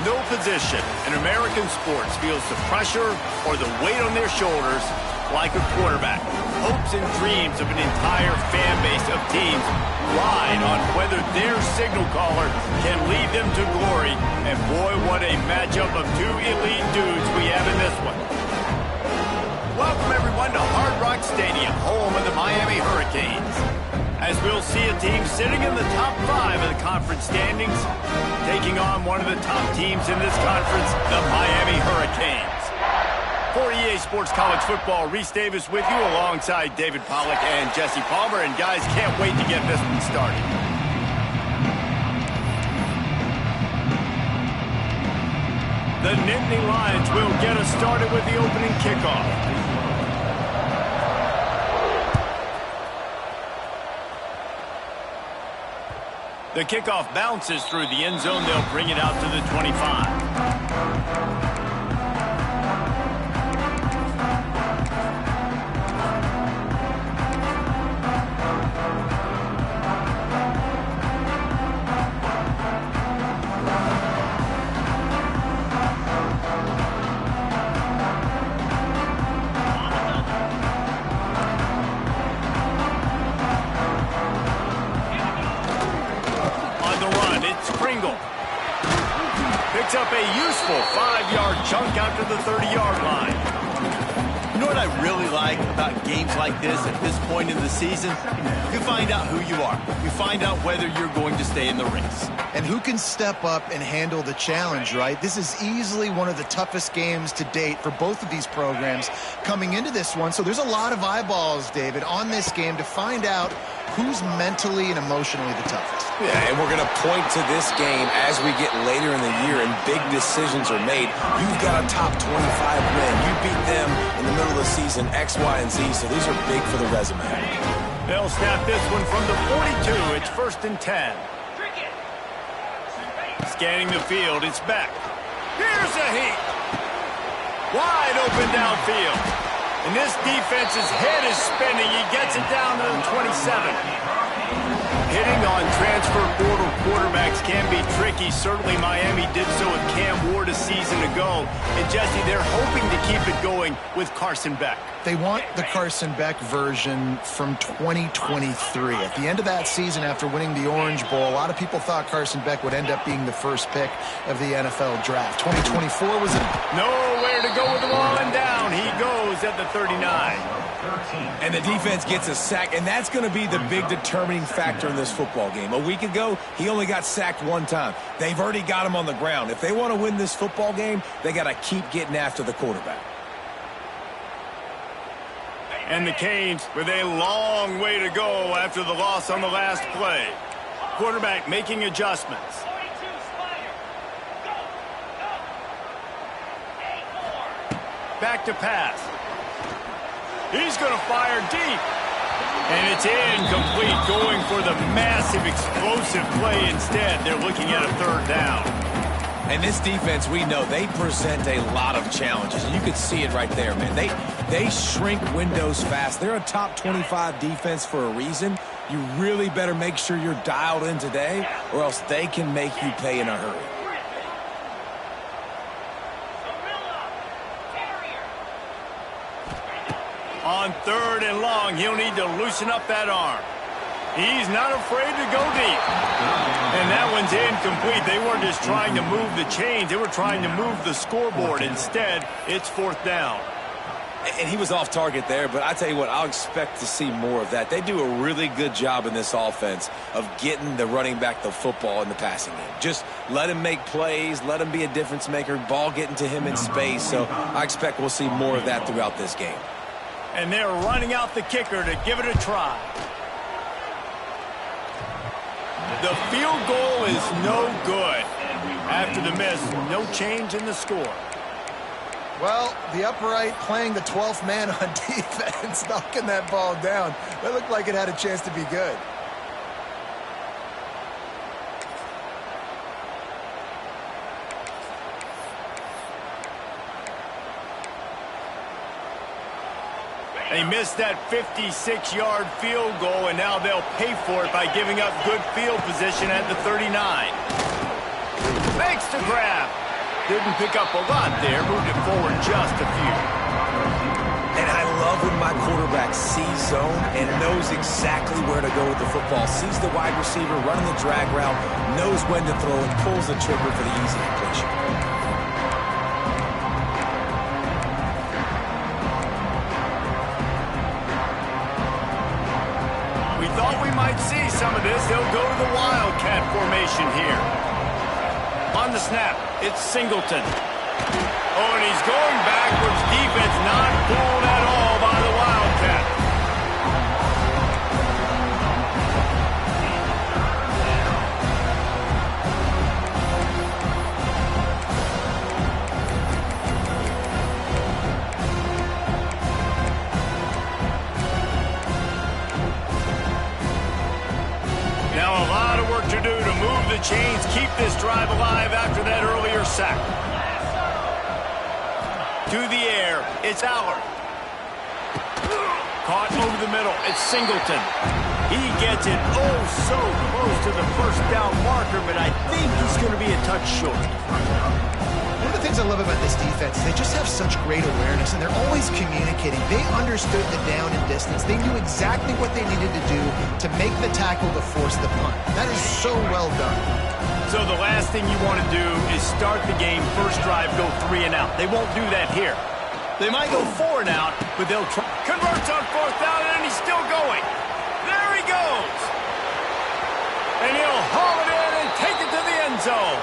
no position in American sports feels the pressure or the weight on their shoulders like a quarterback. Hopes and dreams of an entire fan base of teams ride on whether their signal caller can lead them to glory. And boy, what a matchup of two elite dudes we have in this one. Welcome everyone to Hard Rock Stadium, home of the Miami Hurricanes. As we'll see a team sitting in the top 5 of the conference standings, taking on one of the top teams in this conference, the Miami Hurricanes. For EA Sports College Football, Reese Davis with you alongside David Pollack and Jesse Palmer. And guys, can't wait to get this one started. The Nittany Lions will get us started with the opening kickoff. The kickoff bounces through the end zone. They'll bring it out to the 25. Picks up a useful 5-yard chunk out to the 30-yard line. You know what I really like about games like this at this point in the season? You find out who you are. You find out whether you're going to stay in the race. And who can step up and handle the challenge, right? This is easily one of the toughest games to date for both of these programs coming into this one. So there's a lot of eyeballs, David, on this game to find out who's mentally and emotionally the toughest. Yeah, and we're going to point to this game as we get later in the year and big decisions are made. You've got a top 25 win. You beat them in the middle of the season, X, Y, and Z, so these are big for the resume. They'll snap this one from the 42. It's 1st and 10. Scanning the field, it's back. Here's a heat. Wide open downfield. And this defense's head is spinning. He gets it down to the 27. Hitting on transfer portal quarterbacks can be tricky. Certainly Miami did so with Cam Ward a season ago. And Jesse, they're hoping to keep it going with Carson Beck. They want the Carson Beck version from 2023. At the end of that season, after winning the Orange Bowl, a lot of people thought Carson Beck would end up being the first pick of the NFL draft. 2024 was it? Nowhere to go with the ball and down. He goes at the 39. And the defense gets a sack, and that's going to be the big determining factor in this football game. A week ago, he only got sacked one time. They've already got him on the ground. If they want to win this football game, they got to keep getting after the quarterback. And the Canes with a long way to go after the loss on the last play. Quarterback making adjustments. Back to pass. He's going to fire deep. And it's incomplete, going for the massive explosive play instead. They're looking at a 3rd down. And this defense, we know, they present a lot of challenges. And you can see it right there, man. They shrink windows fast. They're a top 25 defense for a reason. You really better make sure you're dialed in today, or else they can make you pay in a hurry. On 3rd and long, he'll need to loosen up that arm. He's not afraid to go deep. And that one's incomplete. They weren't just trying to move the chains. They were trying to move the scoreboard. Instead, it's 4th down. And he was off target there, but I tell you what, I'll expect to see more of that. They do a really good job in this offense of getting the running back the football in the passing game. Just let him make plays, let him be a difference maker, ball getting to him in space. So I expect we'll see more of that throughout this game. And they're running out the kicker to give it a try. The field goal is no good. After the miss, no change in the score. Well, the upright playing the 12th man on defense, knocking that ball down. That looked like it had a chance to be good. They missed that 56-yard field goal, and now they'll pay for it by giving up good field position at the 39. Makes the grab. Didn't pick up a lot there, moved it forward just a few. And I love when my quarterback sees zone and knows exactly where to go with the football. Sees the wide receiver running the drag route, knows when to throw it, pulls the trigger for the easy completion. We thought we might see some of this. They'll go to the Wildcat formation here. On the snap, it's Singleton. Oh, and he's going backwards. Defense not fooled at all by the Wildcat. Now a lot of work to do to move the chains, keep this drive alive after that earlier sack. To the air, it's Aller. Caught over the middle, it's Singleton. He gets it oh so close to the first down marker, but I think he's going to be a touch short. One of the things I love about this defense is they just have such great awareness, and they're always communicating. They understood the down and distance. They knew exactly what they needed to do to make the tackle to force the punt. That is so well done. So the last thing you want to do is start the game, first drive, go 3 and out. They won't do that here. They might go 4 and out, but they'll try. Converts on 4th down, and he's still going. There he goes. And he'll haul it in and take it to the end zone.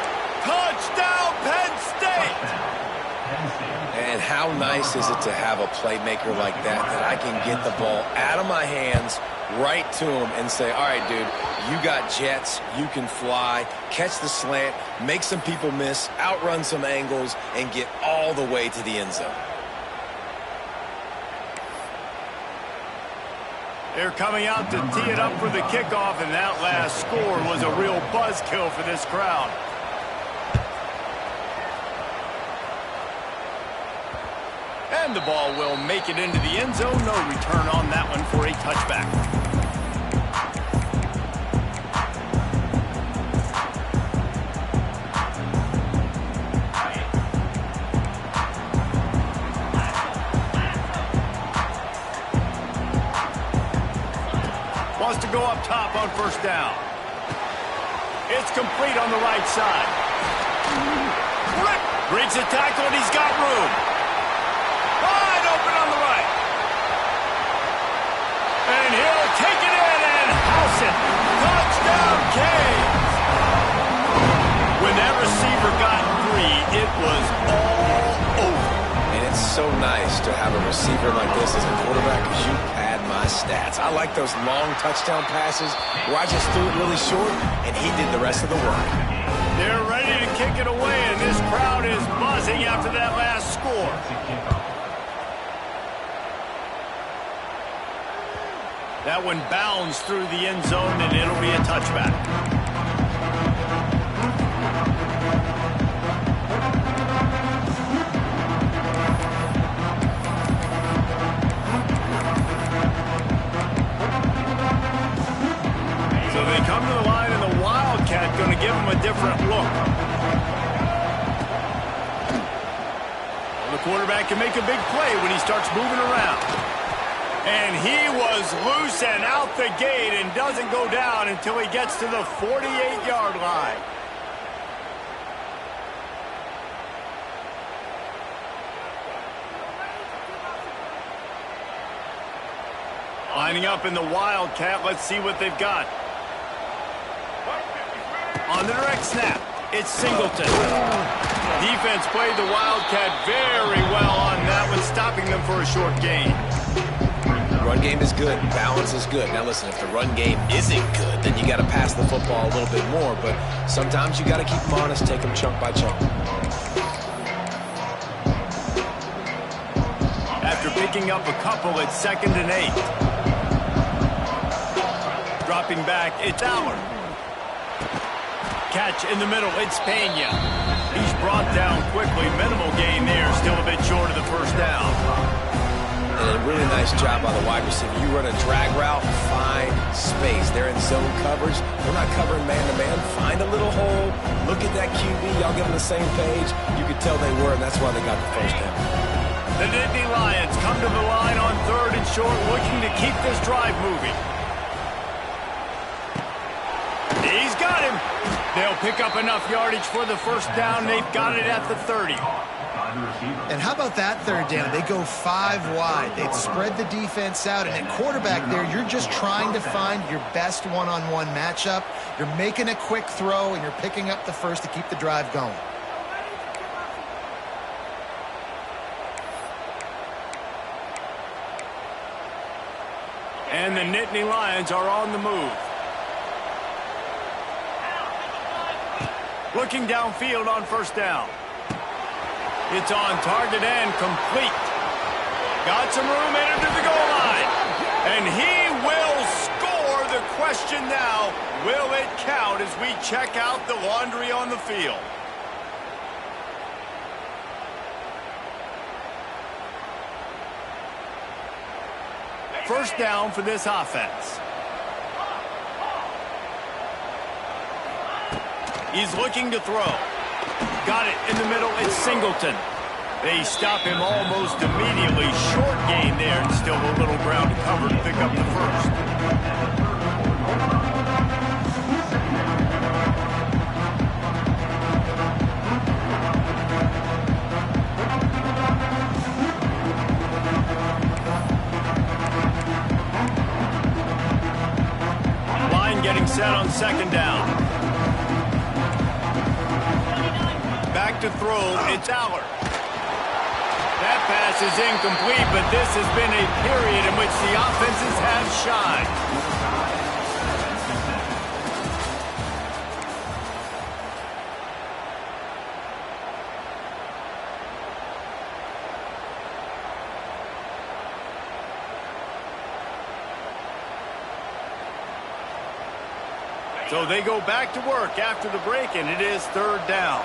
Touchdown, Penn State. And how nice is it to have a playmaker like that I can get the ball out of my hands, right to him, and say, all right, dude, you got jets, you can fly, catch the slant, make some people miss, outrun some angles, and get all the way to the end zone. They're coming out to tee it up for the kickoff, and that last score was a real buzzkill for this crowd. And the ball will make it into the end zone. No return on that one for a touchback. Wants to go up top on first down. It's complete on the right side. Breaks a tackle, and he's got room. Wide open on the right. And he'll take it in and house it. Touchdown, Canes. When that receiver got free, it was all over. And it's so nice to have a receiver like this as a quarterback because you pad my stats. I like those long touchdown passes where I just threw it really short and he did the rest of the work. They're ready to kick it away, and this crowd is buzzing after that last score. That one bounds through the end zone, and it'll be a touchback. So they come to the line, and the Wildcat going to give them a different look. Well, the quarterback can make a big play when he starts moving around. And he was loose and out the gate and doesn't go down until he gets to the 48-yard line. Lining up in the Wildcat, let's see what they've got. On the direct snap, it's Singleton. Defense played the Wildcat very well on that one, stopping them for a short gain. Run game is good. Balance is good. Now listen, if the run game isn't good, then you got to pass the football a little bit more. But sometimes you got to keep them honest, take them chunk by chunk. After picking up a couple, it's 2nd and 8. Dropping back, it's Aller. Catch in the middle, it's Pena. He's brought down quickly. Minimal gain there, still a bit short of the first down. And really nice job by the wide receiver. You run a drag route, find space. They're in zone coverage. They're not covering man-to-man. Find a little hole. Look at that QB. Y'all get on the same page. You could tell they were, and that's why they got the first down. The Nittany Lions come to the line on 3rd and short, looking to keep this drive moving. He's got him. They'll pick up enough yardage for the first down. They've got it at the 30. And how about that 3rd down? They go 5 wide. They'd spread the defense out. And at quarterback there, you're just trying to find your best one-on-one matchup. You're making a quick throw, and you're picking up the first to keep the drive going. And the Nittany Lions are on the move. Looking downfield on 1st down. It's on target and complete. Got some room, entered to the goal line. And he will score. The question now, will it count as we check out the laundry on the field? First down for this offense. He's looking to throw. Got it in the middle. It's Singleton. They stop him almost immediately. Short gain there, and still a little ground to cover to pick up the first. Line getting set on 2nd down. Back to throw, it's Aller. That pass is incomplete, but this has been a period in which the offenses have shined. So they go back to work after the break, and it is 3rd down.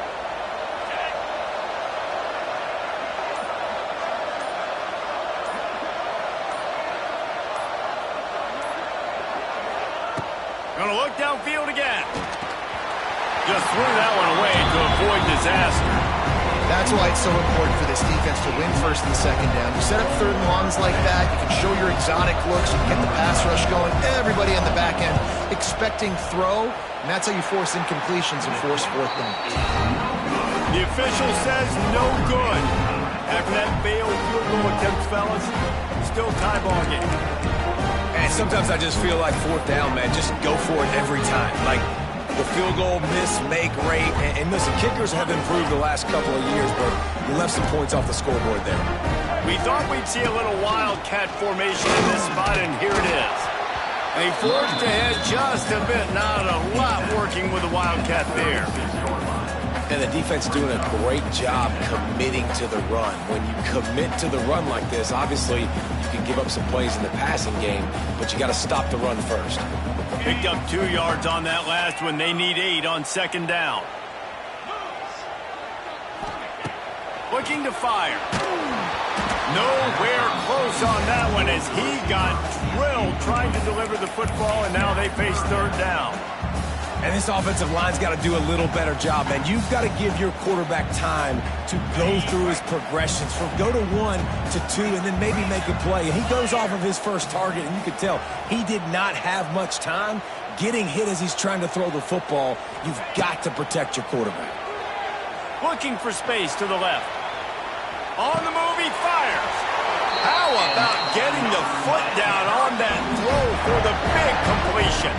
Going to look downfield again. Just threw that one away to avoid disaster. That's why it's so important for this defense to win 1st and 2nd down. You set up 3rd and longs like that. You can show your exotic looks. You can get the pass rush going. Everybody in the back end expecting throw. And that's how you force incompletions and force 4th down. The official says no good. After that failed field goal attempt, fellas, still tie ball game. And sometimes I just feel like 4th down, man. Just go for it every time. Like the field goal miss, make rate. And listen, kickers have improved the last couple of years, but you left some points off the scoreboard there. We thought we'd see a little wildcat formation in this spot, and here it is. They forced ahead just a bit. Not a lot working with the wildcat there. And the defense doing a great job committing to the run. When you commit to the run like this, obviously you can give up some plays in the passing game, but you got to stop the run first. Picked up 2 yards on that last one. They need 8 on 2nd down. Looking to fire. Nowhere close on that one as he got drilled trying to deliver the football, and now they face 3rd down. And this offensive line's got to do a little better job, man. You've got to give your quarterback time to go through his progressions from go to 1 to 2 and then maybe make a play. And he goes off of his first target, and you can tell he did not have much time getting hit as he's trying to throw the football. You've got to protect your quarterback. Looking for space to the left. On the move, he fires. How about getting the foot down on that throw for the big completion?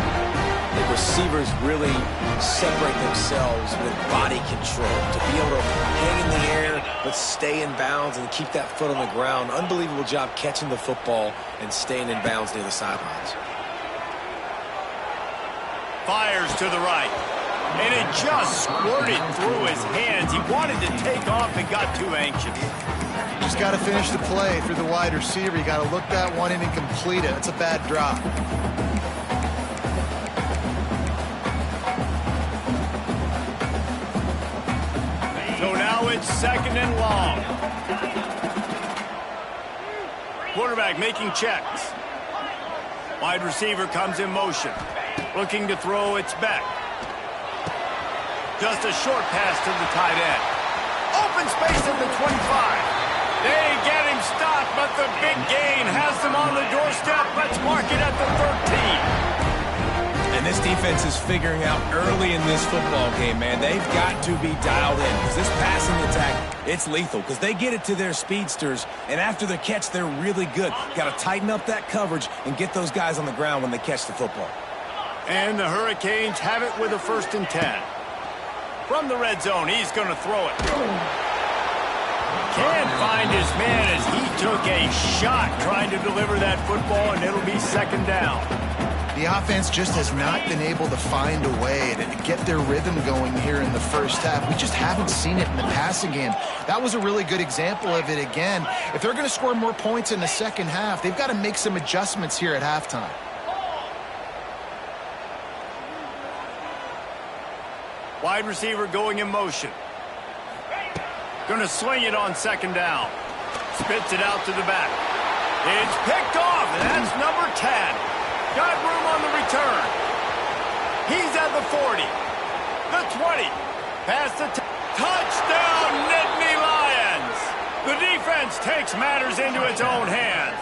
The receivers really separate themselves with body control to be able to hang in the air but stay in bounds and keep that foot on the ground. Unbelievable job catching the football and staying in bounds near the sidelines. Fires to the right. And it just squirted through his hands. He wanted to take off and got too anxious. Just got to finish the play through the wide receiver. You got to look that one in and complete it. It's a bad drop. So now it's 2nd and long. Quarterback making checks. Wide receiver comes in motion. Looking to throw, it's back. Just a short pass to the tight end. Open space at the 25. They get him stopped, but the big gain has them on the doorstep. Let's mark it at the 13. And this defense is figuring out early in this football game, man. They've got to be dialed in because this passing attack, it's lethal because they get it to their speedsters, and after the catch, they're really good. Got to tighten up that coverage and get those guys on the ground when they catch the football. And the Hurricanes have it with a 1st and 10. From the red zone, he's going to throw it. Can't find his man as he took a shot trying to deliver that football, and it'll be 2nd down. The offense just has not been able to find a way to get their rhythm going here in the first half. We just haven't seen it in the passing game. That was a really good example of it again. If they're going to score more points in the second half, they've got to make some adjustments here at halftime. Wide receiver going in motion. Going to swing it on 2nd down. Spits it out to the back. It's picked off, and that's number 10. Got room on the return. He's at the 40. The 20. Past the touchdown, Nittany Lions. The defense takes matters into its own hands.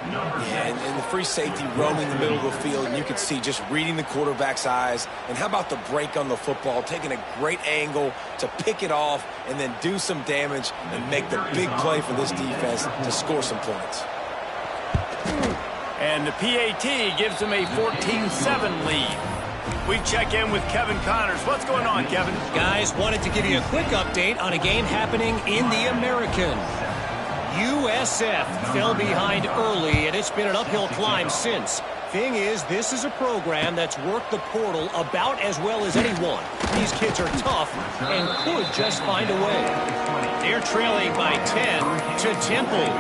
Yeah, and the free safety roaming the middle of the field, and you can see just reading the quarterback's eyes. And how about the break on the football, taking a great angle to pick it off and then do some damage and make the big play for this defense to score some points. And the PAT gives them a 14-7 lead. We check in with Kevin Connors. What's going on, Kevin? Guys, wanted to give you a quick update on a game happening in the American. USF fell behind early, and it's been an uphill climb since. Thing is, this is a program that's worked the portal about as well as anyone. These kids are tough and could just find a way. They're trailing by 10 to Temple.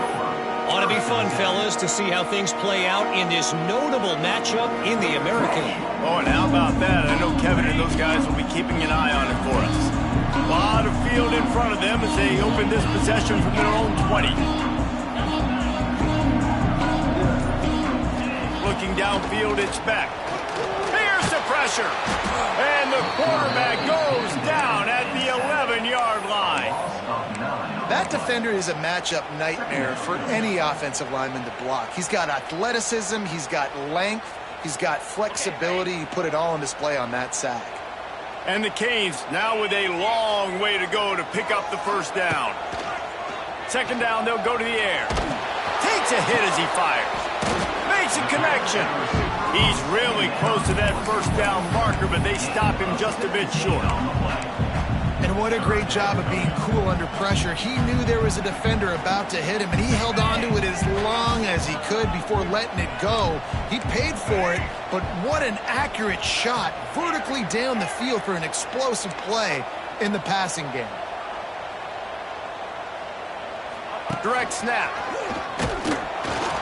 Ought to be fun, fellas, to see how things play out in this notable matchup in the American. Oh, and how about that? I know Kevin and those guys will be keeping an eye on it for us. A lot of field in front of them as they open this possession from their own 20. Looking downfield, it's back. Here's the pressure. And the quarterback goes down at the 11-yard line. That defender is a matchup nightmare for any offensive lineman to block. He's got athleticism, he's got length, he's got flexibility. He put it all on display on that sack. And the Canes now with a long way to go to pick up the 1st down. 2nd down, they'll go to the air. Takes a hit as he fires. Makes a connection. He's really close to that 1st down marker, but they stop him just a bit short. And what a great job of being cool under pressure. He knew there was a defender about to hit him, and he held on to it as long as he could before letting it go. He paid for it, but what an accurate shot vertically down the field for an explosive play in the passing game. Direct snap.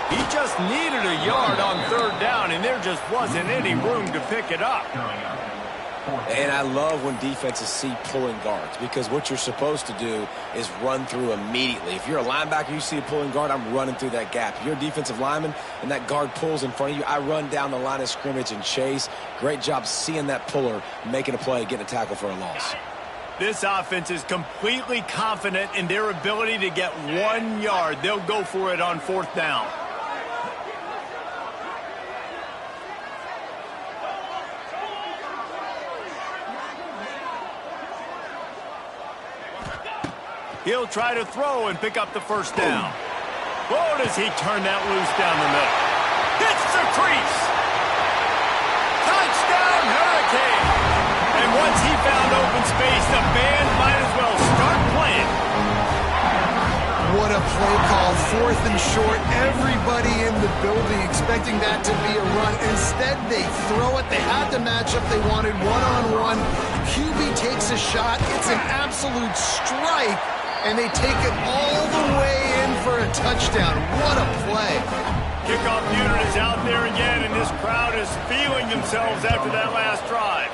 He just needed a yard on 3rd down, and there just wasn't any room to pick it up. And I love when defenses see pulling guards because what you're supposed to do is run through immediately. If you're a linebacker, you see a pulling guard, I'm running through that gap. If you're a defensive lineman and that guard pulls in front of you, I run down the line of scrimmage and chase. Great job seeing that puller, making a play, getting a tackle for a loss. This offense is completely confident in their ability to get 1 yard. They'll go for it on 4th down. He'll try to throw and pick up the 1st down. Oh, does he turn that loose down the middle. Hits the crease. Touchdown, Hurricane. And once he found open space, the band might as well start playing. What a play call. 4th and short. Everybody in the building expecting that to be a run. Instead, they throw it. They had the matchup they wanted, one-on-one. QB takes a shot. It's an absolute strike. And they take it all the way in for a touchdown. What a play. Kickoff unit is out there again, and this crowd is feeling themselves after that last drive.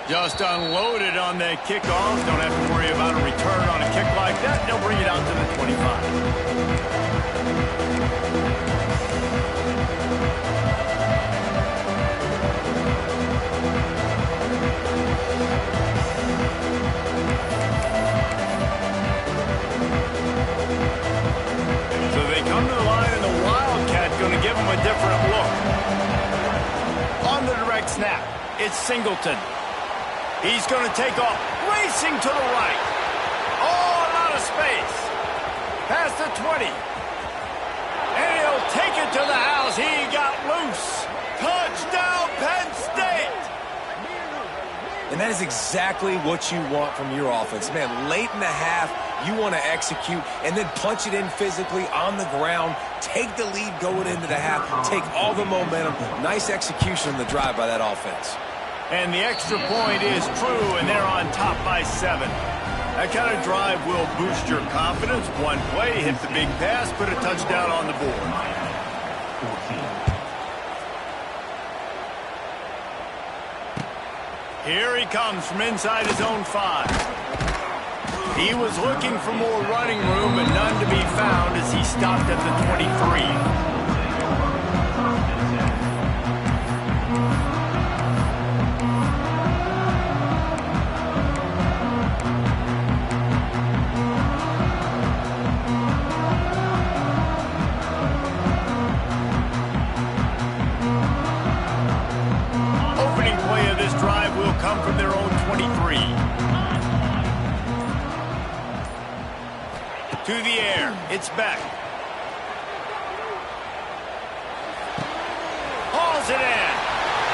Just unloaded on that kickoff. Don't have to worry about a return on a kick like that. They'll bring it out to the 25. A different look. On the direct snap, it's Singleton. He's going to take off, racing to the right. Oh, a lot of space. Past the 20. And he'll take it to the house. He got loose. Touchdown, Penn State. And that is exactly what you want from your offense. Man, late in the half, you want to execute and then punch it in physically on the ground. Take the lead going into the half. Take all the momentum. Nice execution on the drive by that offense. And the extra point is true, and they're on top by 7. That kind of drive will boost your confidence. One play, hit the big pass, put a touchdown on the board. Here he comes from inside his own 5. He was looking for more running room, but none to be found as he stopped at the 23. Opening play of this drive will come from their own 23. To the air. It's back. Hauls it in.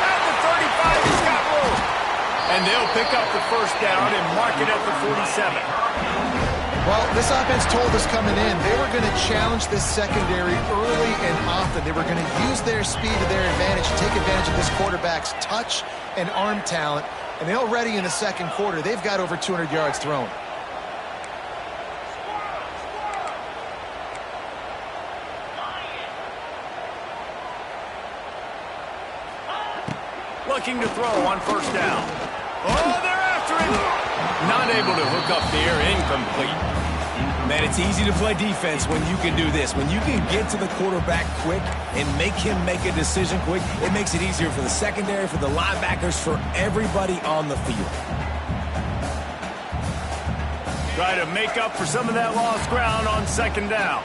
At the 35, he's got room. And they'll pick up the first down and mark it at the 47. Well, this offense told us coming in they were going to challenge this secondary early and often. They were going to use their speed to their advantage, take advantage of this quarterback's touch and arm talent. And already in the second quarter, they've got over 200 yards thrown. Looking to throw on first down. Oh, they're after him. Not able to hook up there. Incomplete. Man, it's easy to play defense when you can do this. When you can get to the quarterback quick and make him make a decision quick, it makes it easier for the secondary, for the linebackers, for everybody on the field. Try to make up for some of that lost ground on second down.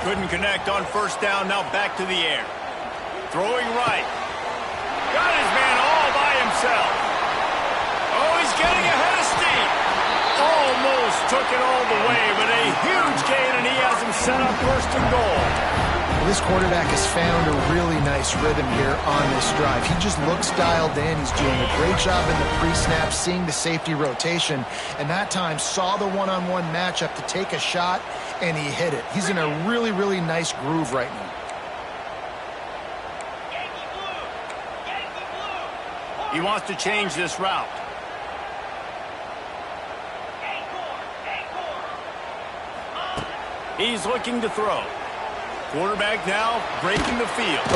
Couldn't connect on first down. Now back to the air. Throwing right. Got his man all by himself. Oh, he's getting ahead of steam. Almost took it all the way, but a huge gain, and he has him set up first and goal. Well, this quarterback has found a really nice rhythm here on this drive. He just looks dialed in. He's doing a great job in the pre-snap, seeing the safety rotation, and that time saw the one-on-one matchup to take a shot, and he hit it. He's in a really, really nice groove right now. He wants to change this route. He's looking to throw. Quarterback now breaking the field.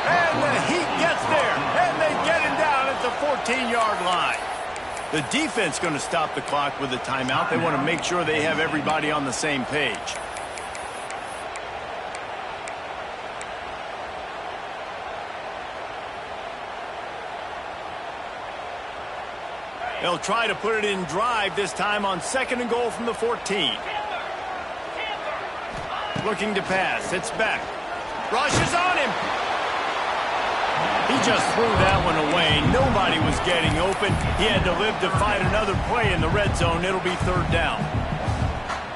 And the heat gets there. And they get him down at the 14-yard line. The defense going to stop the clock with a timeout. They want to make sure they have everybody on the same page. They'll try to put it in drive this time on second and goal from the 14. Looking to pass. It's back. Rushes on him. He just threw that one away. Nobody was getting open. He had to live to fight another play in the red zone. It'll be third down.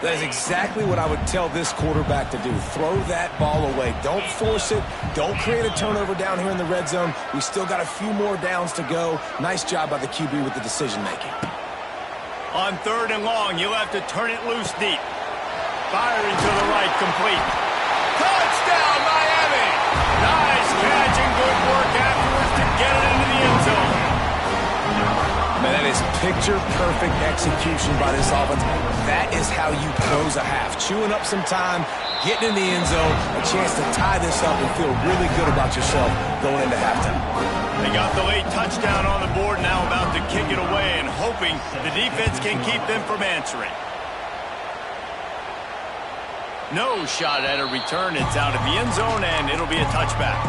That is exactly what I would tell this quarterback to do. Throw that ball away. Don't force it. Don't create a turnover down here in the red zone. We still got a few more downs to go. Nice job by the QB with the decision-making. On third and long, you'll have to turn it loose deep. Firing to the right, complete. Touchdown, Miami! Nice catch and good work afterwards to get it into the end zone. Man, that is picture-perfect execution by this offense. That is how you close a half. Chewing up some time, getting in the end zone, a chance to tie this up and feel really good about yourself going into halftime. They got the late touchdown on the board, now about to kick it away and hoping the defense can keep them from answering. No shot at a return. It's out of the end zone, and it'll be a touchback.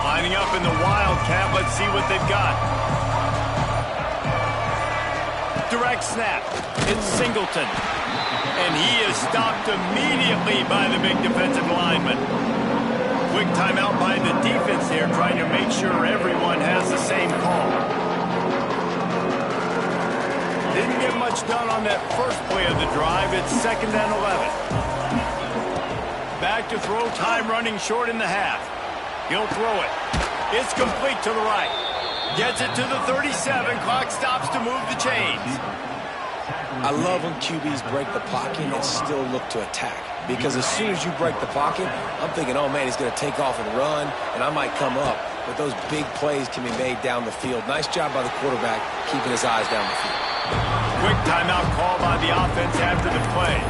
Lining up in the Wildcat. Let's see what they've got. Direct snap. It's Singleton. And he is stopped immediately by the big defensive lineman. Quick timeout by the defense here, trying to make sure everyone has the same call. Didn't get much done on that first play of the drive. It's 2nd and 11. Back to throw, time running short in the half. He'll throw it. It's complete to the right. Gets it to the 37. Clock stops to move the chains. I love when QBs break the pocket and still look to attack. Because as soon as you break the pocket, I'm thinking, oh, man, he's going to take off and run, and I might come up. But those big plays can be made down the field. Nice job by the quarterback keeping his eyes down the field. Quick timeout call by the offense after the play.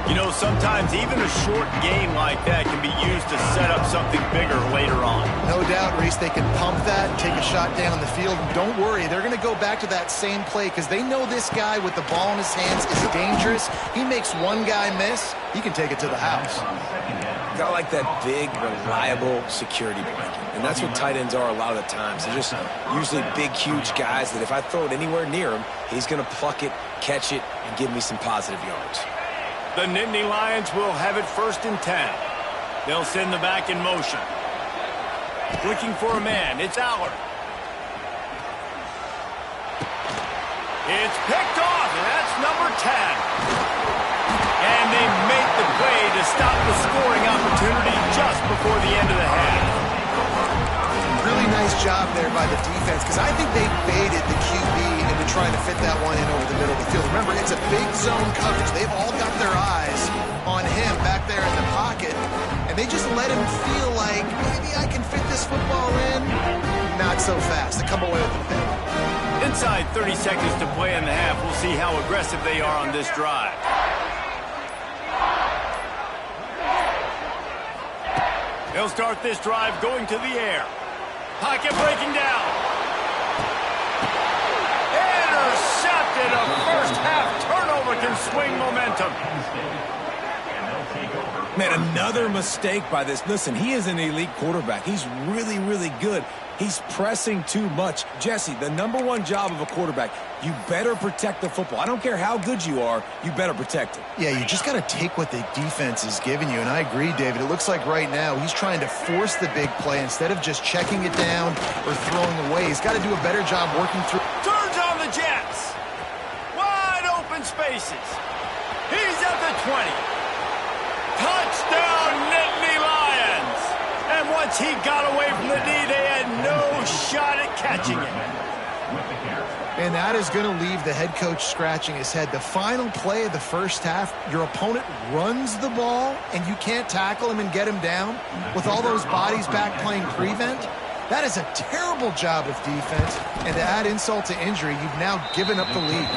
You know, sometimes even a short game like that can be used to set up something bigger later on. No doubt, Reese, they can pump that, take a shot down the field. And don't worry, they're going to go back to that same play because they know this guy with the ball in his hands is dangerous. He makes one guy miss, he can take it to the house. Got like that big, reliable security blanket. And that's what tight ends are a lot of the times. They're just usually big, huge guys that if I throw it anywhere near him, he's going to pluck it, catch it, and give me some positive yards. The Nittany Lions will have it 1st and 10. They'll send the back in motion. Looking for a man. It's Allard. It's picked off, and that's number 10. And they make the play to stop the scoring opportunity just before the end of the half. Really nice job there by the defense because I think they baited the QB into trying to fit that one in over the middle of the field. Remember, it's a big zone coverage. They've all got their eyes on him back there in the pocket, and they just let him feel like, maybe I can fit this football in. Not so fast. They come away with the pick. Inside 30 seconds to play in the half. We'll see how aggressive they are on this drive. They'll start this drive going to the air. Pocket breaking down. Intercepted. A first half turnover can swing momentum. Man, another mistake by this. Listen, he is an elite quarterback. He's really, really good. He's pressing too much. Jesse, the #1 job of a quarterback, you better protect the football. I don't care how good you are, you better protect it. Yeah, you just got to take what the defense is giving you, and I agree, David. It looks like right now he's trying to force the big play instead of just checking it down or throwing away. He's got to do a better job working through. Turns on the Jets. Wide open spaces. He's at the 20. Touchdown, Nittany Lions. And once he got away from the D, they had no shot at catching him. And that is going to leave the head coach scratching his head. The final play of the first half, your opponent runs the ball, and you can't tackle him and get him down with all those bodies back playing prevent. That is a terrible job of defense. And to add insult to injury, you've now given up the lead.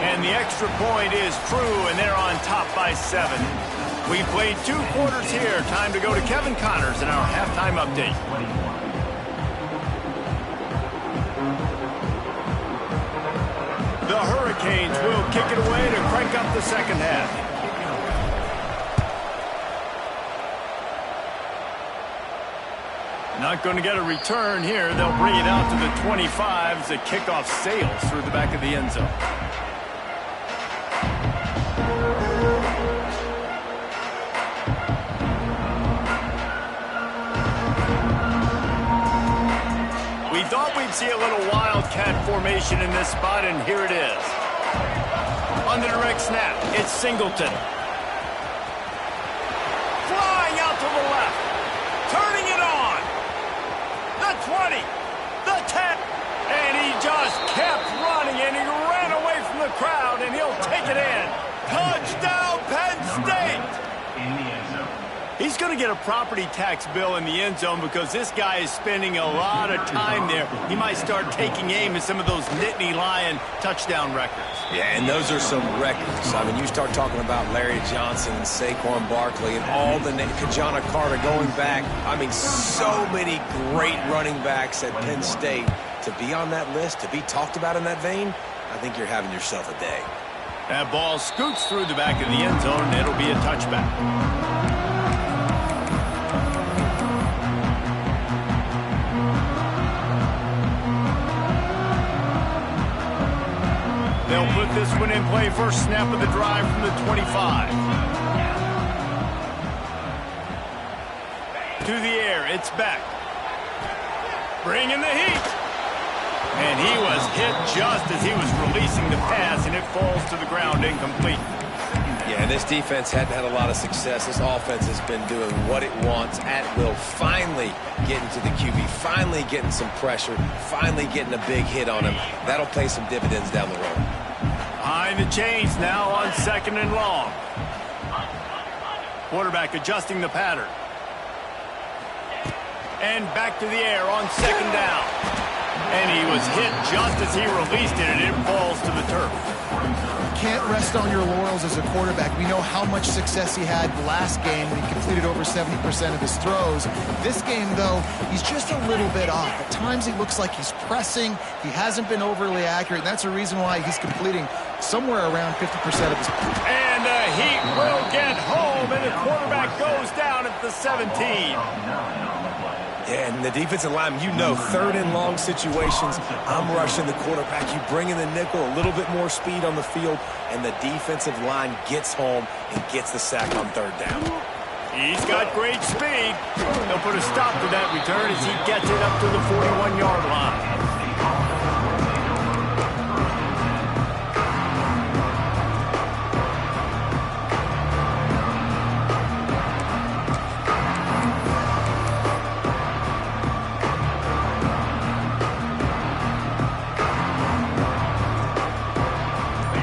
And the extra point is true, and they're on top by 7. We played 2 quarters here. Time to go to Kevin Connors in our halftime update. The Hurricanes will kick it away to crank up the second half. Not going to get a return here. They'll bring it out to the 25 as the kickoff sails through the back of the end zone. We thought we'd see a little wildcat formation in this spot, and here it is. On the direct snap, it's Singleton. Flying out to the left. Turning it on. The 20. The 10. And he just kept running, and he ran away from the crowd, and he'll take it in. Touchdown, Penn State. He's going to get a property tax bill in the end zone because this guy is spending a lot of time there. He might start taking aim at some of those Nittany Lion touchdown records. Yeah, and those are some records. I mean, you start talking about Larry Johnson and Saquon Barkley and all the Kajana Carter going back. I mean, so many great running backs at Penn State. To be on that list, to be talked about in that vein, I think you're having yourself a day. That ball scoots through the back of the end zone, and it'll be a touchback. They'll put this one in play first snap of the drive from the 25. To the air, it's back. Bringing the heat. And he was hit just as he was releasing the pass, and it falls to the ground incomplete. Yeah, this defense hadn't had a lot of success. This offense has been doing what it wants at will. Finally getting to the QB, finally getting some pressure, finally getting a big hit on him. That'll pay some dividends down the road. Behind the chains now on 2nd and long. Quarterback adjusting the pattern. And back to the air on 2nd down. And he was hit just as he released it, and it falls to the turf. Can't rest on your laurels as a quarterback. We know how much success he had last game when he completed over 70% of his throws. This game, though, he's just a little bit off. At times he looks like he's pressing. He hasn't been overly accurate, and that's the reason why he's completing somewhere around 50% of his... And the Heat will get home, and the quarterback goes down at the 17. Yeah, and the defensive line, you know, 3rd and long situations, I'm rushing the quarterback. You bring in the nickel, a little bit more speed on the field, and the defensive line gets home and gets the sack on 3rd down. He's got great speed. They'll put a stop to that return as he gets it up to the 41-yard line.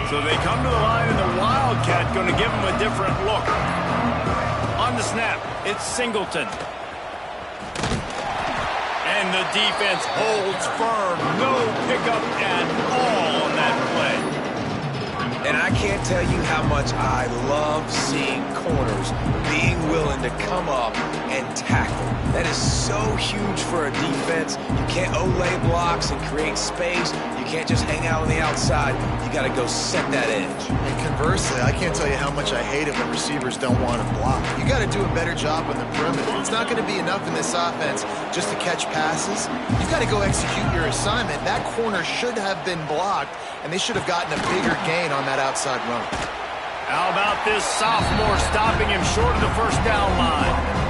So they come to the line, and the Wildcat going to give him a different look. On the snap, it's Singleton. And the defense holds firm. No pickup at all on that play. And I can't tell you how much I love seeing corners being willing to come up and tackle. That is so huge for a defense. You can't olay blocks and create space. You can't just hang out on the outside. You got to go set that edge. And conversely, I can't tell you how much I hate it when receivers don't want to block. You got to do a better job on the perimeter. It's not going to be enough in this offense just to catch passes. You've got to go execute your assignment. That corner should have been blocked, and they should have gotten a bigger gain on that outside run. How about this sophomore stopping him short of the first down line?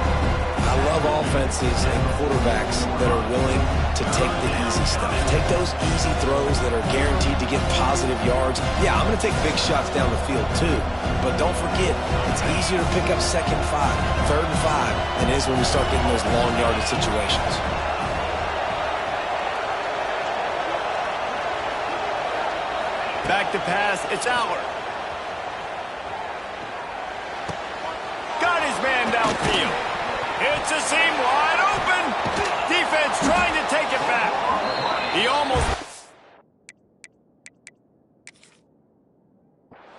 I love offenses and quarterbacks that are willing to take the easy stuff. Take those easy throws that are guaranteed to get positive yards. Yeah, I'm going to take big shots down the field too. But don't forget, it's easier to pick up 2nd and 5, 3rd and 5 than it is when we start getting those long yardage situations. Back to pass, it's Allard. Got his man downfield. It's a seam wide open. Defense trying to take it back. He almost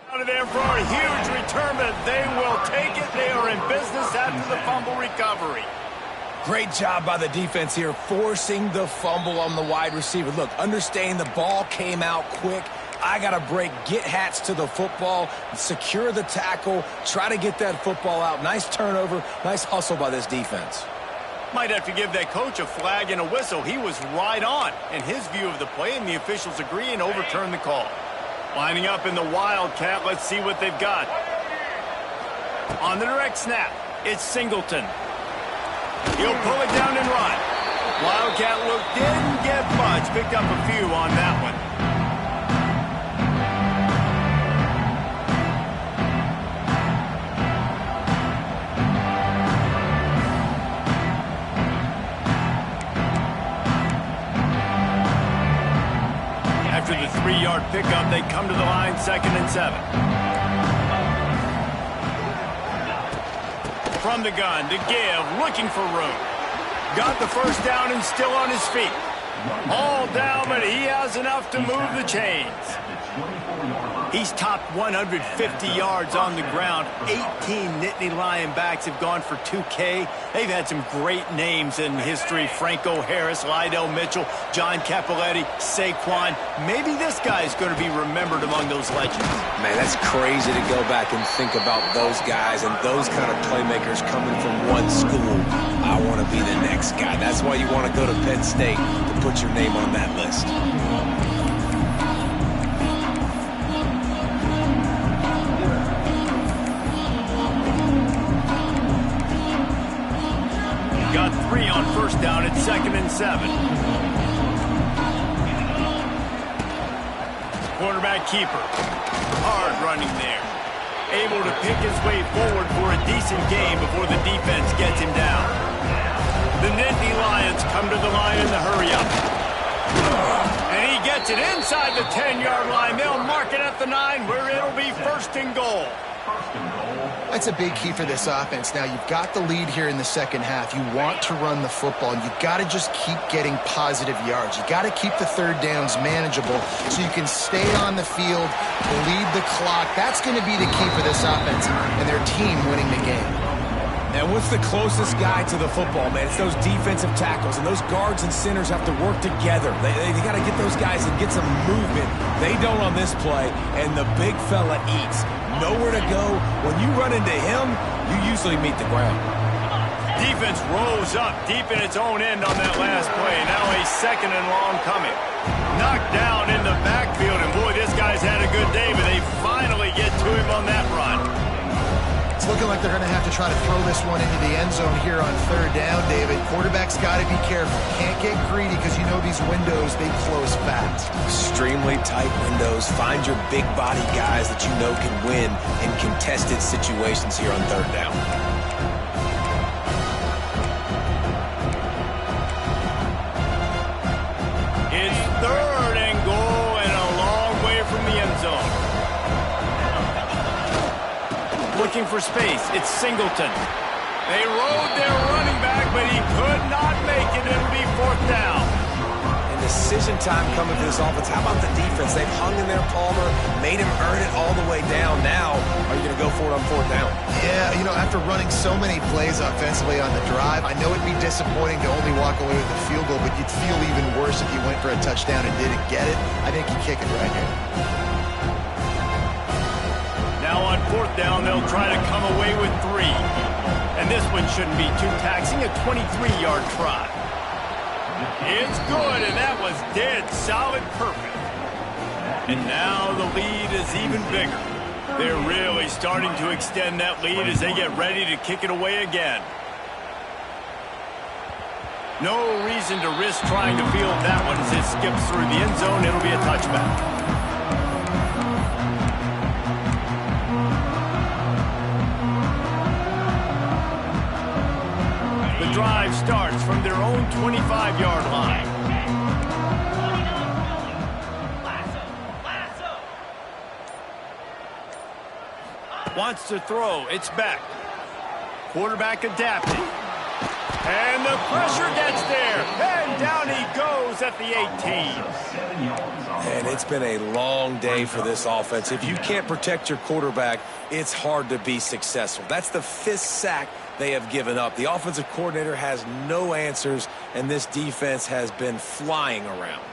out of there for a huge return, but they will take it. They are in business after the fumble recovery. Great job by the defense here, forcing the fumble on the wide receiver. Look, understand the ball came out quick. I got to break, get Hats to the football, secure the tackle, try to get that football out. Nice turnover, nice hustle by this defense. Might have to give that coach a flag and a whistle. He was right on in his view of the play, and the officials agree and overturn the call. Lining up in the Wildcat, let's see what they've got. On the direct snap, it's Singleton. He'll pull it down and run. Wildcat look didn't get much, picked up a few on that one. After the 3-yard pickup, they come to the line 2nd and 7. from the gun to give, looking for room. Got the first down and still on his feet. All down, but he has enough to move the chains. He's topped 150 yards on the ground. 18 Nittany Lion backs have gone for 2K. They've had some great names in history. Franco Harris, Lydell Mitchell, John Cappelletti, Saquon. Maybe this guy's going to be remembered among those legends. Man, that's crazy to go back and think about those guys and those kind of playmakers coming from one school. I want to be the next guy. That's why you want to go to Penn State, to put your name on that list. Got 3 on first down at 2nd and 7. Quarterback keeper. Hard running there. Able to pick his way forward for a decent game before the defense gets him down. The Nittany Lions come to the line in the hurry up. And he gets it inside the 10-yard line. They'll mark it at the 9 where it'll be 1st and goal. That's a big key for this offense. Now, you've got the lead here in the second half. You want to run the football, and you've got to just keep getting positive yards. You've got to keep the third downs manageable so you can stay on the field, lead the clock. That's going to be the key for this offense and their team winning the game. And what's the closest guy to the football, man? It's those defensive tackles, and those guards and centers have to work together. They got to get those guys and get some movement. They don't on this play, and the big fella eats. Nowhere to go. When you run into him, you usually meet the ground. Defense rose up deep in its own end on that last play. Now a 2nd and long coming. Knocked down in the backfield, and boy, this guy's had a good day, but they finally get to him on that run. It's looking like they're going to have to try to throw this one into the end zone here on 3rd down, David. Quarterback's got to be careful. Can't get greedy because you know these windows, they close fast. Extremely tight windows. Find your big body guys that you know can win in contested situations here on 3rd down. It's 3rd and goal and a long way from the end zone. Looking for space. It's Singleton. They rode their running back, but he could not make it. It'll be 4th down. And decision time coming for this offense. How about the defense? They've hung in there, Palmer, made him earn it all the way down. Now, are you going to go for it on 4th down? Yeah, you know, after running so many plays offensively on the drive, I know it'd be disappointing to only walk away with a field goal, but you'd feel even worse if you went for a touchdown and didn't get it. I think you kick it right here. Now on 4th down, they'll try to come away with 3. And this one shouldn't be too taxing, a 23-yard try. It's good, and that was dead solid perfect. And now the lead is even bigger. They're really starting to extend that lead as they get ready to kick it away again. No reason to risk trying to field that one as it skips through the end zone. It'll be a touchback. The drive starts from their own 25-yard line. Wants to throw. It's back. Quarterback adapted. And the pressure gets there. And down he goes at the 18. And it's been a long day for this offense. If you can't protect your quarterback, it's hard to be successful. That's the 5th sack they have given up. The offensive coordinator has no answers, and this defense has been flying around.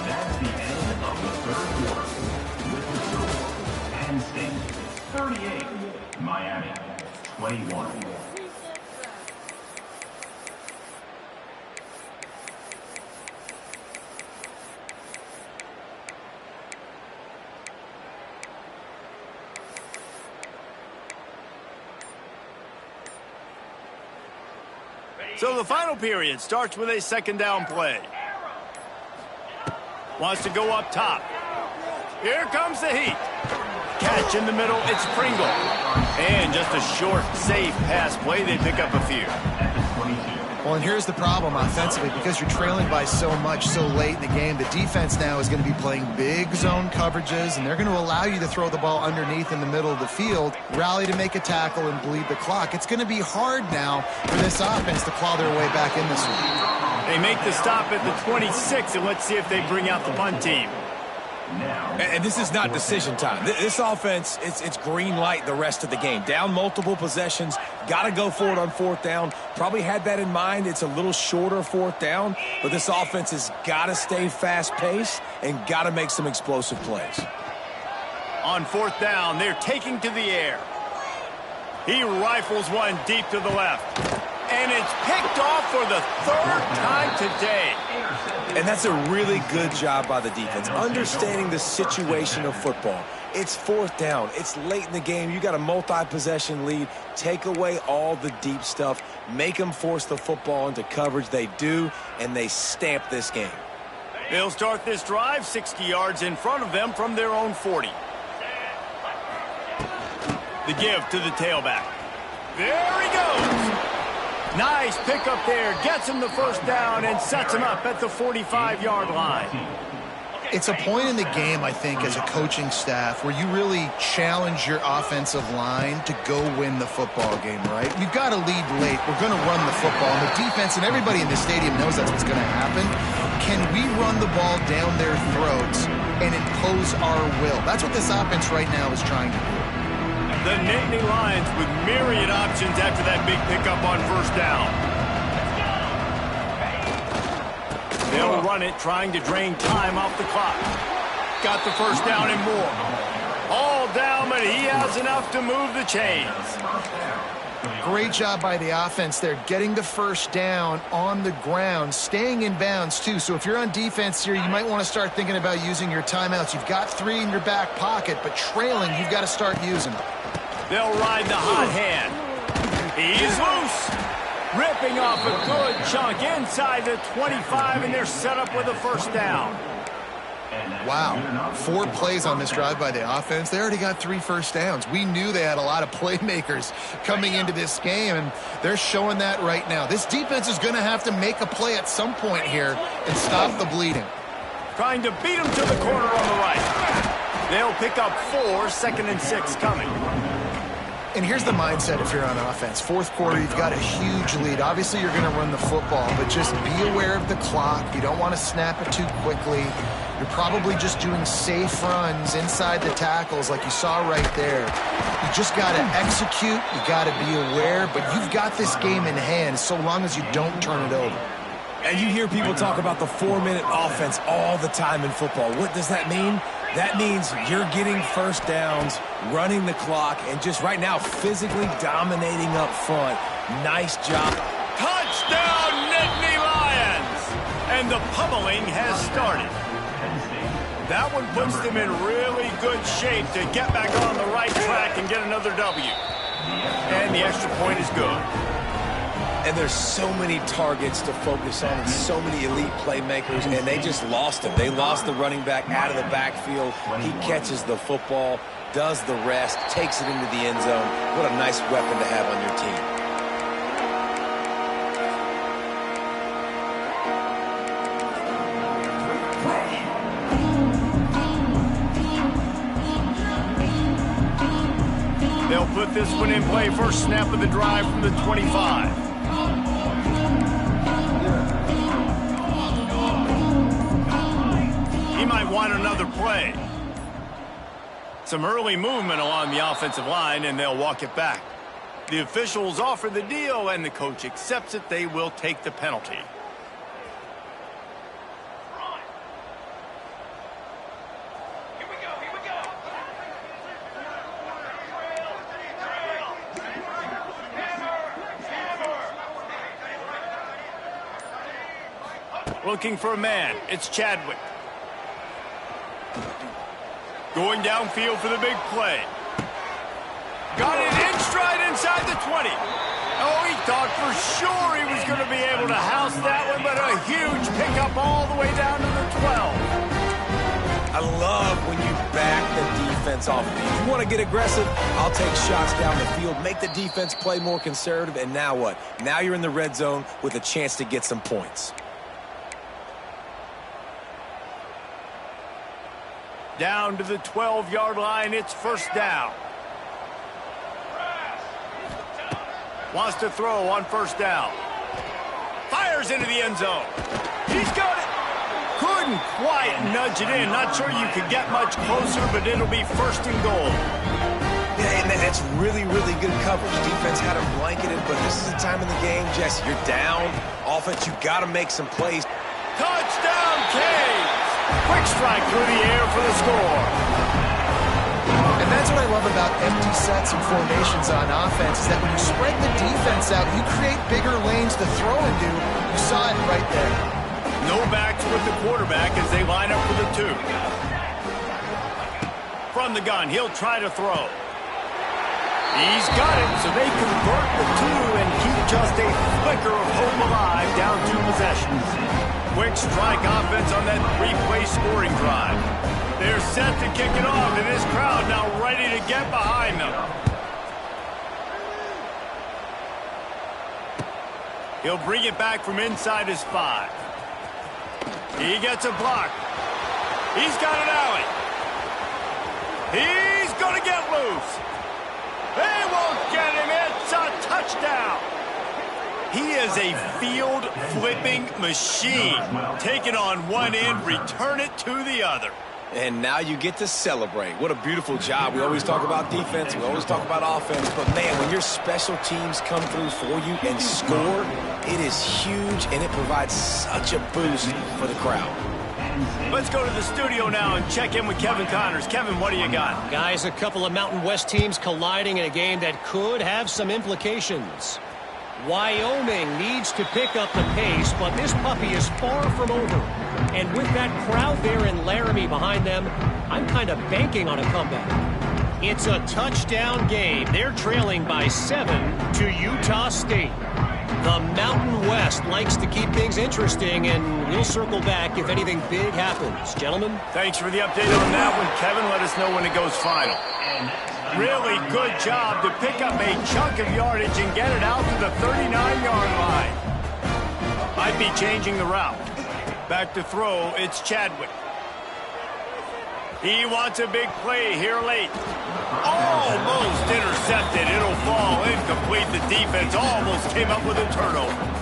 That's the end of the 3rd quarter. With the score, Penn State 38, Miami 21. So the final period starts with a 2nd down play. Wants to go up top. Here comes the heat. Catch in the middle, it's Pringle. And just a short, safe pass play, they pick up a few. Well, and here's the problem offensively. Because you're trailing by so much so late in the game, the defense now is going to be playing big zone coverages, and they're going to allow you to throw the ball underneath in the middle of the field, rally to make a tackle, and bleed the clock. It's going to be hard now for this offense to claw their way back in this one. They make the stop at the 26, and let's see if they bring out the punt team. And this is not decision time. This offense, it's green light the rest of the game. Down multiple possessions, got to go for it on fourth down. Probably had that in mind. It's a little shorter fourth down, but this offense has got to stay fast-paced and got to make some explosive plays. On fourth down, they're taking to the air. He rifles one deep to the left. And it's picked off for the third time today. And that's a really good job by the defense, understanding the situation of football. It's fourth down. It's late in the game. You got a multi-possession lead. Take away all the deep stuff. Make them force the football into coverage. They do, and they stamp this game. They'll start this drive 60 yards in front of them from their own 40. The give to the tailback. There he goes. Nice pickup there. Gets him the first down and sets him up at the 45-yard line. It's a point in the game, I think, as a coaching staff where you really challenge your offensive line to go win the football game, right? We've got to lead late. We're going to run the football. And the defense and everybody in the stadium knows that's what's going to happen. Can we run the ball down their throats and impose our will? That's what this offense right now is trying to do. The Nittany Lions with myriad options after that big pickup on first down. They'll run it, trying to drain time off the clock. Got the first down and more. All down, but he has enough to move the chains. Great job by the offense there, getting the first down on the ground, staying in bounds too. So if you're on defense here, you might want to start thinking about using your timeouts. You've got 3 in your back pocket, but trailing, you've got to start using them. They'll ride the hot hand. He's loose. Ripping off a good chunk inside the 25, and they're set up with a first down. Wow, 4 plays on this drive by the offense. They already got 3 first downs. We knew they had a lot of playmakers coming into this game, and they're showing that right now. This defense is going to have to make a play at some point here and stop the bleeding. Trying to beat him to the corner on the right. They'll pick up 4, 2nd and 6 coming. And here's the mindset if you're on offense. Fourth quarter, you've got a huge lead. Obviously, you're going to run the football, but just be aware of the clock. You don't want to snap it too quickly. You're probably just doing safe runs inside the tackles like you saw right there. You just got to execute. You got to be aware, but you've got this game in hand so long as you don't turn it over. And you hear people talk about the 4-minute offense all the time in football. What does that mean? That means you're getting first downs, running the clock, and just right now physically dominating up front. Nice job. Touchdown, Nittany Lions! And the pummeling has started. That one puts them in really good shape to get back on the right track and get another W. And the extra point is good. And there's so many targets to focus on and so many elite playmakers, and they just lost him. They lost the running back out of the backfield. He catches the football, does the rest, takes it into the end zone. What a nice weapon to have on your team. They'll put this one in play. First snap of the drive from the 25. He might want another play. Some early movement along the offensive line, and they'll walk it back. The officials offer the deal, and the coach accepts it. They will take the penalty. Looking for a man. It's Chadwick. Going downfield for the big play. Got it in stride inside the 20. Oh, he thought for sure he was going to be able to house that one, but a huge pickup all the way down to the 12. I love when you back the defense offense off of you. If you want to get aggressive, I'll take shots down the field, make the defense play more conservative, and now what? Now you're in the red zone with a chance to get some points. Down to the 12-yard line, it's first down. Wants to throw on first down. Fires into the end zone. He's got it. Couldn't quite nudge it in. Not sure you could get much closer, but it'll be first and goal. Yeah, and that's really, really good coverage. Defense had him blanketed, but this is the time in the game, Jesse. You're down. Offense, you got to make some plays. Touchdown, Canes! Quick strike through the air for the score. And that's what I love about empty sets and formations on offense, is that when you spread the defense out, you create bigger lanes to throw into. You saw it right there. No backs with the quarterback as they line up for the two. From the gun, he'll try to throw. He's got it, so they convert the two and keep just a flicker of hope alive down 2 possessions. Quick strike offense on that 3-play scoring drive. They're set to kick it off, and this crowd now ready to get behind them. He'll bring it back from inside his 5. He gets a block. He's got an alley. He's going to get loose. They won't get him. It's a touchdown. He is a field-flipping machine. Take it on one end, return it to the other. And now you get to celebrate. What a beautiful job. We always talk about defense. We always talk about offense. But, man, when your special teams come through for you and score, it is huge, and it provides such a boost for the crowd. Let's go to the studio now and check in with Kevin Connors. Kevin, what do you got? Guys, a couple of Mountain West teams colliding in a game that could have some implications. Wyoming needs to pick up the pace, but this puppy is far from over. And with that crowd there in Laramie behind them, I'm kind of banking on a comeback. It's a touchdown game. They're trailing by 7 to Utah State. The Mountain West likes to keep things interesting, and we'll circle back if anything big happens. Gentlemen? Thanks for the update on that one, Kevin. Let us know when it goes final. Really good job to pick up a chunk of yardage and get it out to the 39-yard line. Might be changing the route. Back to throw, it's Chadwick. He wants a big play here late. Almost intercepted. It'll fall incomplete. The defense almost came up with a turnover.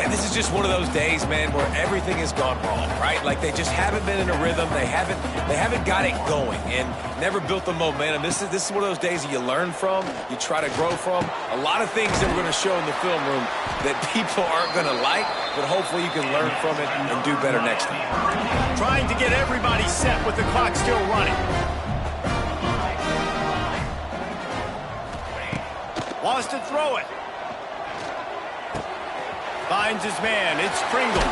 And this is just one of those days, man, where everything has gone wrong, right? Like they just haven't been in a rhythm. They haven't got it going and never built the momentum. This is one of those days that you learn from, you try to grow from. A lot of things that we're going to show in the film room that people aren't going to like, but hopefully you can learn from it and do better next time. Trying to get everybody set with the clock still running. Wants to throw it. Finds his man. It's Pringle.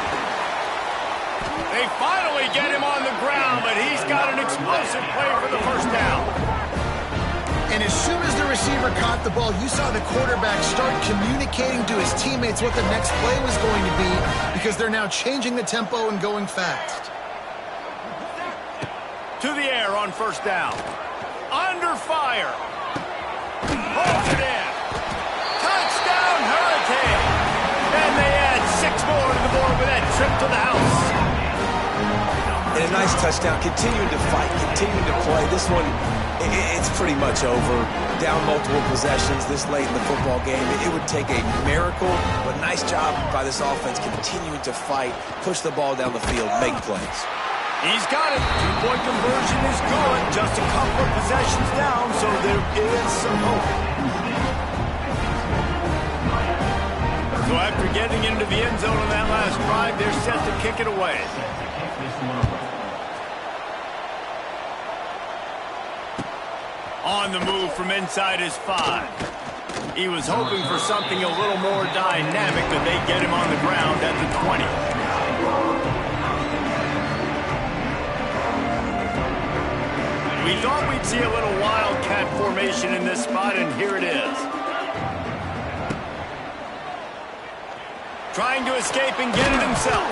They finally get him on the ground, but he's got an explosive play for the first down. And as soon as the receiver caught the ball, you saw the quarterback start communicating to his teammates what the next play was going to be, because they're now changing the tempo and going fast. To the air on first down. Under fire. Holds it in. Touchdown, Hurricane. And they add 6 more to the board with that trip to the house. And a nice touchdown. Continuing to fight, continuing to play. This one, it's pretty much over. Down multiple possessions this late in the football game. It would take a miracle, but nice job by this offense continuing to fight, push the ball down the field, make plays. He's got it. 2-point conversion is good. Just a couple of possessions down, so there is some hope. So after getting into the end zone on that last drive, they're set to kick it away. On the move from inside his 5. He was hoping for something a little more dynamic, but they get him on the ground at the 20. We thought we'd see a little wildcat formation in this spot, and here it is. Trying to escape and get it himself.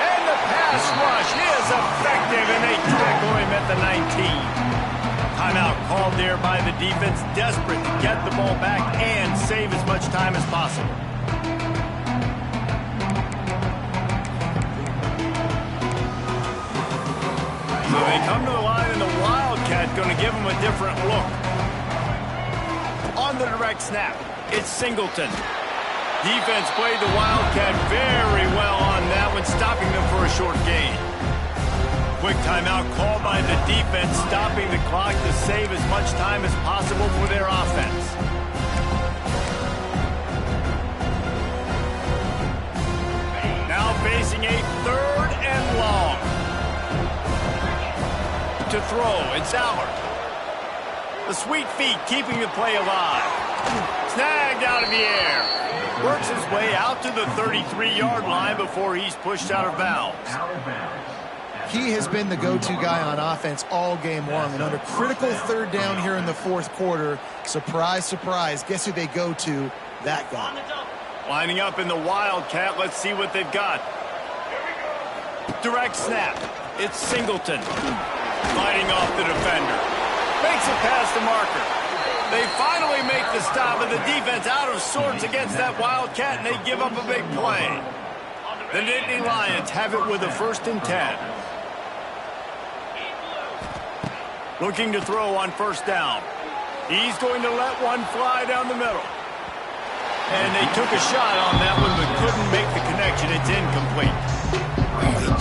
And the pass rush is effective, and they tackle him at the 19. Timeout called there by the defense, desperate to get the ball back and save as much time as possible. So they come to the line, and the Wildcat going to give them a different look. On the direct snap, it's Singleton. Defense played the Wildcat very well on that one, stopping them for a short gain. Quick timeout called by the defense, stopping the clock to save as much time as possible for their offense. Now facing a 3rd and long. To throw, it's Allard. The sweet feet keeping the play alive. Snagged out of the air. Works his way out to the 33-yard line before he's pushed out of bounds. He has been the go-to guy on offense all game long, and on a critical 3rd down here in the 4th quarter, surprise, surprise, guess who they go to? That guy. Lining up in the Wildcat, let's see what they've got. Direct snap, it's Singleton. Fighting off the defender. Makes it past the marker. They finally make the stop, and the defense out of sorts against that Wildcat, and they give up a big play. The Nittany Lions have it with a 1st and 10. Looking to throw on 1st down. He's going to let one fly down the middle. And they took a shot on that one, but couldn't make the connection. It's incomplete.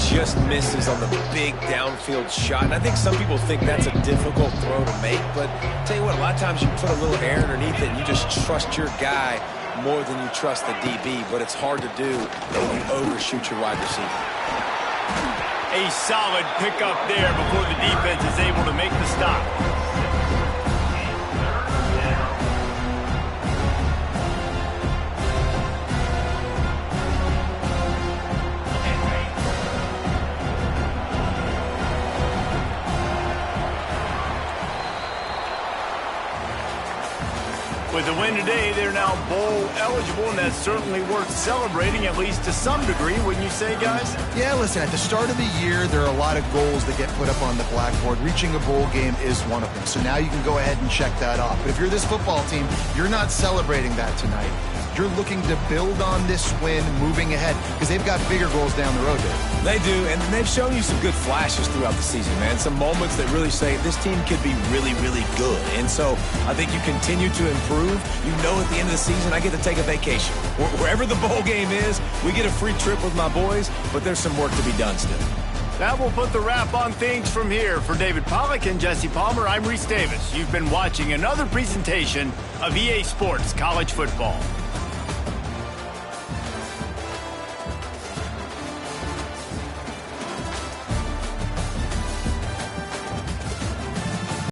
He just misses on the big downfield shot. And I think some people think that's a difficult throw to make, but I'll tell you what, a lot of times you put a little air underneath it and you just trust your guy more than you trust the DB, but it's hard to do when you overshoot your wide receiver. A solid pickup there before the defense is able to make the stop. With the win today, they're now bowl eligible, and that's certainly worth celebrating, at least to some degree, wouldn't you say, guys? Yeah, listen, at the start of the year, there are a lot of goals that get put up on the blackboard. Reaching a bowl game is one of them. So now you can go ahead and check that off. But if you're this football team, you're not celebrating that tonight. You're looking to build on this win moving ahead because they've got bigger goals down the road, Dave. They do, and they've shown you some good flashes throughout the season, man. Some moments that really say this team could be really, really good. And so I think you continue to improve. You know at the end of the season, I get to take a vacation. Wherever the bowl game is, we get a free trip with my boys, but there's some work to be done still. That will put the wrap on things from here. For David Pollack and Jesse Palmer, I'm Reese Davis. You've been watching another presentation of EA Sports College Football.